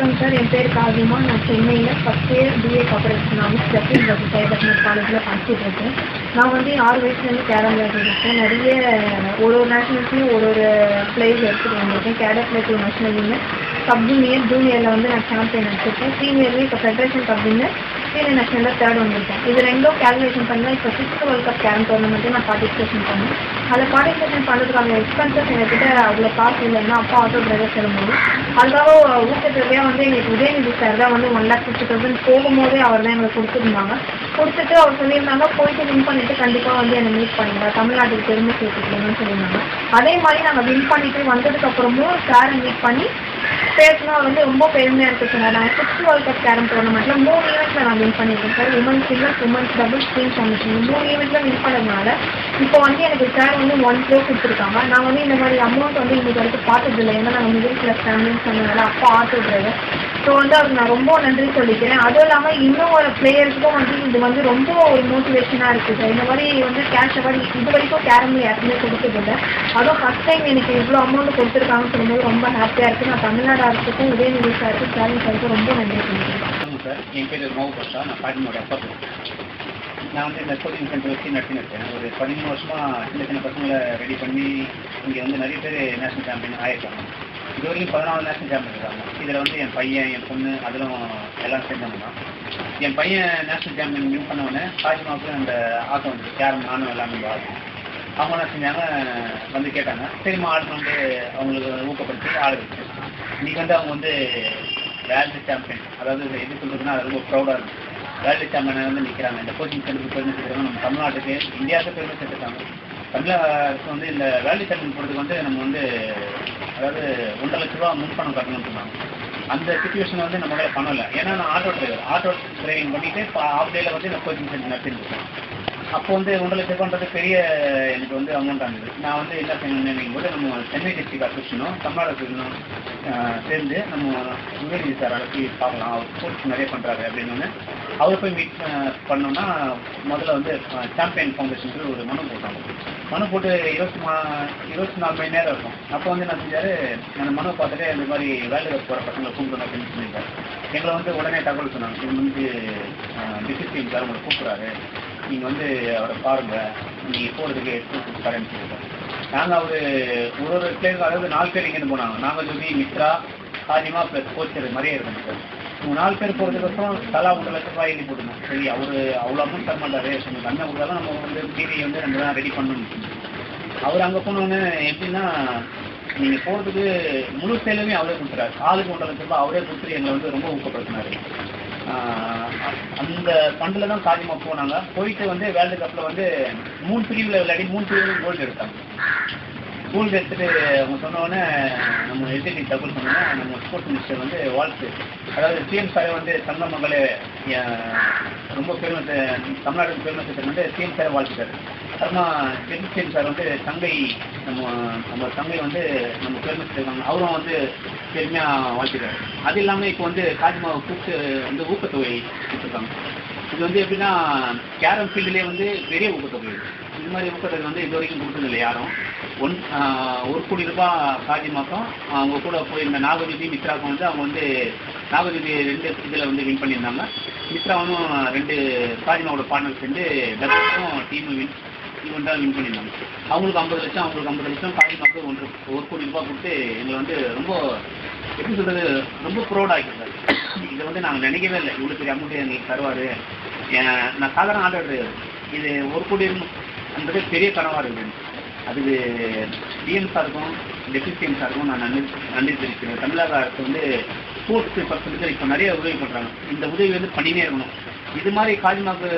வணக்கம் சார். என் பேர் காவிமா. நான் சென்னையில் first year BA computer economics Justin Cybernet காலேஜில் படிச்சுட்டு இருக்கேன். நான் 6 வயசுலேருந்து கேரம் விளையாடிருக்கேன். நிறைய ஒரு நேஷனல்ஸ்லையும் ஒரு பிளேஸ் எடுத்துகிட்டு வந்திருக்கேன். கேடட்டில் 2 நேஷனல் வின்னர், சப் ஜூனியர், ஜூனியரில் நான் சாம்பியன் எடுத்திருக்கேன். சீனியர்லேயும் இப்போ ஃபெடரேஷன் கப் வின்னர், சீனியர் நேஷனலில் 3rd வந்திருக்கேன். இது ரெண்டும் கேல்குலேஷன் பண்ணால் இப்போ 6th world cup carrom tournament நான் பார்ட்டிசிபேஷன் பண்ணேன். அதில் பார்ட்டிசிபேஷன் பண்ணுறதுக்கான எக்ஸ்பென்சஸ் எங்ககிட்ட அதில் காசு இல்லைன்னா அப்பா ஆட்டோ டிரைவர் செல்லும்போது அதுக்காக ஊக்கத்தொகையாக எங்களுக்கு உதயநிதி சார் தான் 1,50,000 போகும்போதே அவர் தான் எங்களுக்கு கொடுத்துருந்தாங்க. கொடுத்துட்டு அவர் சொல்லியிருந்தாங்க, போயிட்டு வின் பண்ணிவிட்டு கண்டிப்பாக என்னை மீட் பண்ணுங்க, தமிழ்நாட்டுக்கு பெருமை சேர்த்துக்கணும்னு சொல்லியிருந்தாங்க. அதே மாதிரி நாங்கள் வின் பண்ணிட்டு வந்ததுக்கப்புறமும் சாரை மீட் பண்ணி பேசினா ரொம்ப பெருமையாக இருக்குது சார். நான் 6th வேர்ல்ட் கப் கேரம் டோர்னமெண்ட்டில் 3 ஈவெண்ட்டில் நான் வின் பண்ணியிருக்கேன் sir. Women's singles, women's doubles, team championship 3 ஈவெண்ட்டில் வின் பண்ணதுனால இப்போ எனக்கு சார் 1 crore கொடுத்துருக்காங்க. நான் இந்த மாதிரி அமௌண்ட் இன்னைக்கு வரைக்கும் பார்த்ததில்லை. ஏன்னா நாங்கள் மிடில் கிளாஸ் ஃபேமிலின்னு சொன்னதுனால அப்பா ஆட்டோ டிரைவர். ஸோ அவருக்கு நான் ரொம்ப நன்றி சொல்லிக்கிறேன். அதுவும் இல்லாமல் இன்னும் ஒரு பிளேயருக்கும் இது ரொம்ப ஒரு மோட்டிவேஷனாக இருக்குது சார். இந்த மாதிரி கேஷ் அவார்டு இது வரைக்கும் கேரமில் யாருமே கொடுத்ததில்லை. அதுவும் ஃபஸ்ட் டைம் எனக்கு இவ்வளோ அமௌண்ட் கொடுத்துருக்காங்கன்னு சொல்லும்போது ரொம்ப ஹாப்பியாக இருக்குது. நான் தமிழ்நாடு அரசுக்கும் உதயநிதி சாருக்கும் ஸ்டாலின் சாருக்கும் ரொம்ப நன்றி சொல்லிக்கிறேன் சார். என் பேர் மோகன் பாஷா. நான் பாட்டினோட அப்பா. நான் இந்த கோச்சிங் சென்டர் வச்சு நடத்தினிருக்கேன். ஒரு 13 வருஷமாக சின்ன சின்ன பசங்களை ரெடி பண்ணி இங்கே நிறைய பேர் நேஷனல் சாம்பியன் ஆகிருக்காங்க. இது வரைக்கும் 14 நேஷனல் சாம்பியன் இருக்காங்க. இதில் என் பையன், என் பொண்ணு, அதிலும் எல்லாம் சேர்ந்தவங்க தான். என் பையன் நேஷனல் சாம்பியன் வின் பண்ணவொடனே காஜிமாவுக்கு அந்த ஆட்டம் வந்து கேரம் நானும் எல்லாமே ஆகும். அவங்க என்ன செஞ்சாங்க, கேட்டாங்க. சரிம்மா ஆடுன்னு அவங்களுக்கு ஊக்கப்படுத்தி ஆடு வச்சு இன்றைக்கி அவங்க வேர்ல்டு சாம்பியன், அதாவது எது சொல்கிறதுன்னா அது ரொம்ப ப்ரௌடாக இருக்குது. வேர்ல்டு சாம்பியனை நிற்கிறாங்க. இந்த கோச்சிங் சென்டருக்கு பெருமை சேர்த்துருக்காங்க. நம்ம தமிழ்நாட்டுக்கு, இந்தியாவுக்கு பெருமை சேர்த்துருக்காங்க. தமிழக இந்த வேர்ல்டு சாம்பியன் போகிறதுக்கு நம்ம அதாவது 1,50,000 ரூபா முன்பணம் கட்டணும்னு சொன்னாங்க. அந்த சுச்சுவேஷன் நம்மளால பண்ணலை. ஏன்னா நான் ஆட்டோ டிரைவிங் பண்ணிவிட்டு இப்போ ஆஃப் டேயில் இந்த கோச்சிங் சென்டர் நடத்திருக்கேன். அப்போ 1,50,000 ரூபான்றது பெரிய எனக்கு அமௌண்ட் ஆகுது. நான் என்ன செய்யணும்னு போது நம்ம சென்னை டிஸ்ட்ரிக்ட் அசோசியேஷனும் தமிழ்நாடு சேர்ந்து நம்ம உதயநிதி சார் அழைச்சி பார்க்கலாம். அவர் ஸ்போர்ட்ஸ் நிறைய பண்ணுறாரு அப்படின்னு அவர் போய் மீட் பண்ணோம்னா முதல்ல சாம்பியன் ஃபவுண்டேஷனுக்கு ஒரு மனு போட்டாங்க. மனு போட்டு 24 மணி நேரம் இருக்கும். அப்போ என்ன செஞ்சார், அந்த மனு பார்த்துட்டு இந்த மாதிரி வேர்ல்டு கப் போகிற பசங்களை கூப்பிடணும் அப்படின்னு சொல்லியிருக்காரு. எங்களை உடனே தகவல் சொன்னாங்க, இது டிசிப்ளின் சார் உங்களை கூப்பிட்றாரு, நீங்கள் அவரை பாருங்கள், நீங்கள் போகிறதுக்கு கொடுத்துருக்காருன்னு சொல்லியிருக்காரு. நாங்கள் ஒரு பிளேயருக்கு, அதாவது 4 பேர் இங்கேருந்து போனாங்க. நாங்கள் சொல்லி மித்ரா, காஜிமா ப்ளஸ் கோச்சர் மாதிரியே இருக்கணும் சார். 4 பேர் போகிறதுக்கப்புறம் தலா 1,00,000 ரூபாய் எழுதி போட்டுருந்தோம். சரி, அவர் அவ்வளோ அமௌண்ட் தர மாட்டாரு, தண்ணை கொடுத்தாலும் நம்ம டிவி நம்ம தான் ரெடி பண்ணணும். அவர் அங்கே போனோன்னு எப்படின்னா, நீங்கள் போகிறதுக்கு முழு சேலமே அவரே கொடுத்துறாரு. ஆளுக்கு 1,00,000 ரூபாய் அவரே கொடுத்துட்டு எங்களை ரொம்ப ஊக்கப்படுத்தினார். அந்த ஃபண்டில் தான் காஜிமா போனாங்க. போயிட்டு வேர்ல்டு கப்பில் 3 பிரிவில் விளையாடி 3 பிரிவில் கோல்டு எடுத்தாங்க. கோல்டு எடுத்துட்டு அவங்க சொன்னோடனே நம்ம எதிர்த்து தகவல் சொன்னோன்னா நம்ம ஸ்போர்ட்ஸ் மினிஸ்டர் வாழ்த்து, அதாவது சிஎம் சாரை தங்க மகளே ரொம்ப பெருமை, தமிழ்நாட்டுக்கு பெருமை சேர்த்து சிஎம் சாரை வாழ்த்துட்டார். அப்புறமா சிஎம் சார் தங்கை நம்ம தங்கை நம்ம பெருமை சேர்த்துருக்காங்க, அவரும் பெருமையாக வாழ்த்துட்டார். அது இல்லாமல் இப்போ காஜிமாவை கூப்பிட்டு ஊக்கத்தொகை கொடுத்துருக்காங்க. இது எப்படின்னா கேரம் ஃபீல்டுலேயே பெரிய ஊக்கத்தொகை. இது மாதிரி ஊக்கத்தொகை இது வரைக்கும் கொடுத்ததில்லை யாரும். 1 கோடி ரூபாய் காஜிமாக்கும் அவங்க கூட போயிருந்த நாகஜோதி மித்ராவுக்கும் அவங்க நாகஜோதி 2 இதில் வின் பண்ணியிருந்தாங்க. மித்ராவும் 2 காஜிமாவோட பார்ட்னர் சேர்ந்து டபுள்ஸும் டீமும் ஈவெண்ட்டாக வின் பண்ணியிருந்தாங்க. அவங்களுக்கு 50 லட்சம், அவங்களுக்கு 50 லட்சம், காஜிமாவுக்கு 1 கோடி ரூபாய் கொடுத்து எங்களை ரொம்ப எப்படி சொல்கிறது, ரொம்ப ப்ரௌட் ஆகிட்டார். இதை நாங்கள் நினைக்கவே இல்லை, இவ்வளோ பெரிய அமௌண்ட்டு எங்களுக்கு தருவார். நான் சாதாரண ஆர்டர் கிடையாது. இது 1 கோடி என்பது பெரிய கனவாக இருக்குது. அதுக்கு டிஎம் சாருக்கும் டெப்யூட்டி சிஎம் சாருக்கும் நான் நன்றி தெரிவிக்கிறேன். தமிழக அரசு ஸ்போர்ட்ஸ் பர்சனுக்கு இப்போ நிறைய உதவி பண்ணுறாங்க. இந்த உதவி பண்ணினே இருக்கணும். இது மாதிரி காஜிமாவுக்கு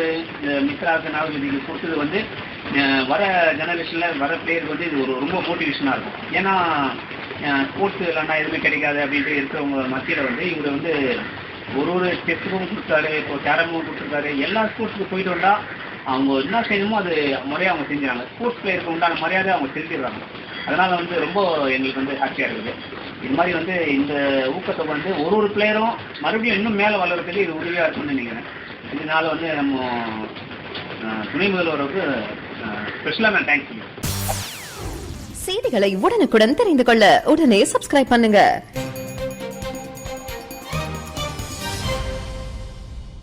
மித்ராவுக்கு நாகஜோதிக்கு கொடுத்தது வர ஜெனரேஷனில் வர பிளேயருக்கு இது ரொம்ப மோட்டிவேஷனாக இருக்கும். ஏன்னா ஸ்போர்ட்ஸ் இல்லைன்னா எதுவுமே கிடைக்காது அப்படின்ட்டு இருக்கிறவங்க மத்தியில் இவர் ஒரு டெஸ்ட்டுக்கும் கொடுத்தாரு, இப்போ கேரமும் கொடுத்துருக்காரு. எல்லா ஸ்போர்ட்ஸுக்கு போயிட்டு வந்தால் அவங்க என்ன செய்யணுமோ அது முறையாக அவங்க செஞ்சுறாங்க. ஸ்போர்ட்ஸ் பிளேயருக்கு உண்டான மரியாதை அவங்க செலுத்திடுறாங்க. அதனால் ரொம்ப எங்களுக்கு ஹாப்பியாக இருக்குது. இது மாதிரி இந்த ஊக்கத்தை ஒரு பிளேயரும் மறுபடியும் இன்னும் மேலே வளர்கிறதுக்கு இது உதவியாக இருக்கும்னு நினைக்கிறேன். இதனால் நம்ம துணை முதல்வருக்கு ஸ்பெஷலாக நான் தேங்க்ஸ் சொல்லுவேன். செய்திகளை உடனுக்குடன் தெரிந்து கொள்ள உடனே சப்ஸ்கிரைப் பண்ணுங்க.